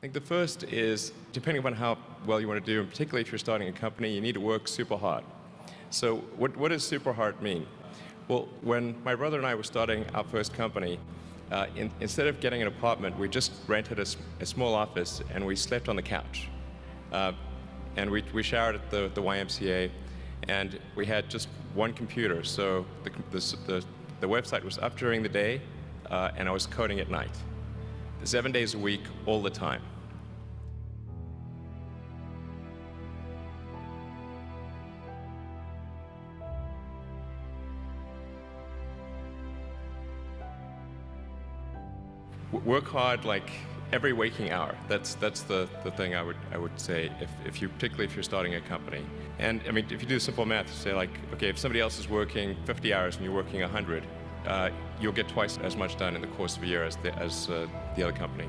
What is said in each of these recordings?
think the first is, depending upon how well you want to do, and particularly if you're starting a company, you need to work super hard. So what does super hard mean? Well, when my brother and I were starting our first company, instead of getting an apartment, we just rented a small office and we slept on the couch. And we showered at the YMCA, and we had just one computer. So the website was up during the day, and I was coding at night. 7 days a week, all the time. Work hard like every waking hour. That's the thing I would say particularly if you're starting a company. And I mean, if you do simple math, say like, okay, if somebody else is working 50 hours and you're working 100, you'll get twice as much done in the course of a year as the other company.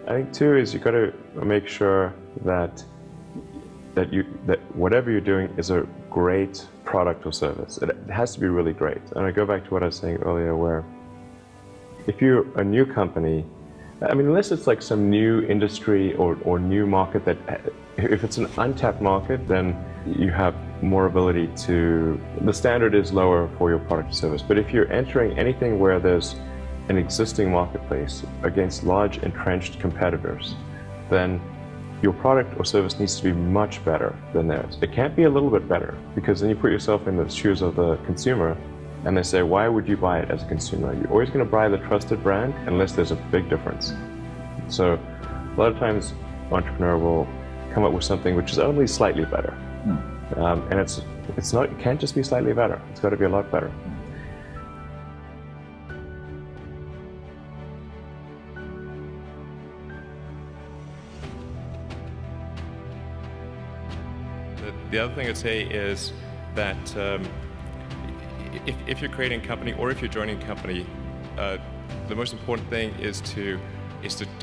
I think too is you got to make sure that whatever you're doing is a great product or service. It has to be really great. And I go back to what I was saying earlier, where if you're a new company, I mean, unless it's like some new industry or new market if it's an untapped market, then you have more ability the standard is lower for your product or service. But if you're entering anything where there's an existing marketplace against large entrenched competitors, then your product or service needs to be much better than theirs. It can't be a little bit better, because then you put yourself in the shoes of the consumer and they say, why would you buy it as a consumer? You're always going to buy the trusted brand unless there's a big difference. So a lot of times entrepreneur will come up with something which is only slightly better. And it can't just be slightly better. It's got to be a lot better. The other thing I'd say is that if you're creating a company or if you're joining a company, the most important thing is to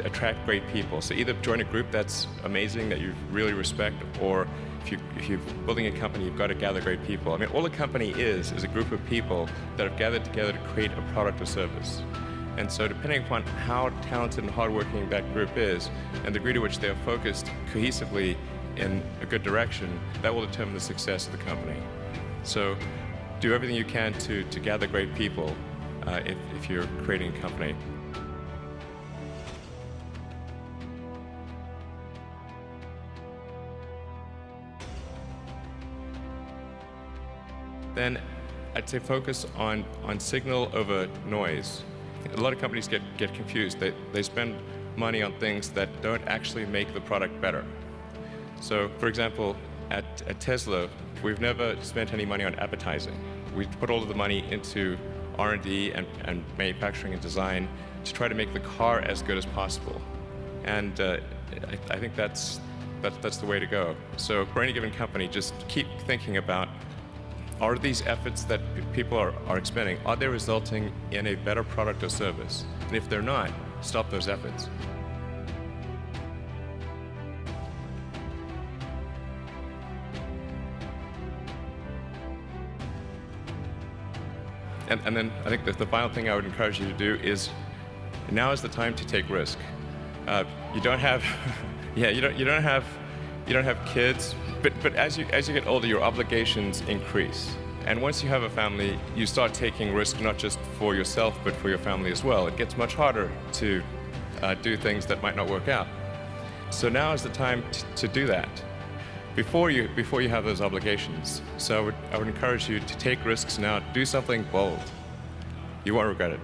attract great people. So either join a group that's amazing, that you really respect, or if you're building a company, you've got to gather great people. I mean, all a company is a group of people that have gathered together to create a product or service. And so depending upon how talented and hardworking that group is, and the degree to which they are focused cohesively in a good direction, that will determine the success of the company. So do everything you can to gather great people if you're creating a company. Then I'd say focus on signal over noise. A lot of companies get confused. They spend money on things that don't actually make the product better. So, for example, at Tesla, we've never spent any money on advertising. We put all of the money into R&D and manufacturing and design to try to make the car as good as possible. And I think that's the way to go. So for any given company, just keep thinking about, are these efforts that people are expending, are they resulting in a better product or service? And if they're not, stop those efforts. And then I think the final thing I would encourage you to do is, now is the time to take risk. You don't have, you don't have kids, but as you get older, your obligations increase. And once you have a family, you start taking risk not just for yourself, but for your family as well. It gets much harder to do things that might not work out. So now is the time to do that before you have those obligations. So I would encourage you to take risks now. Do something bold. You won't regret it.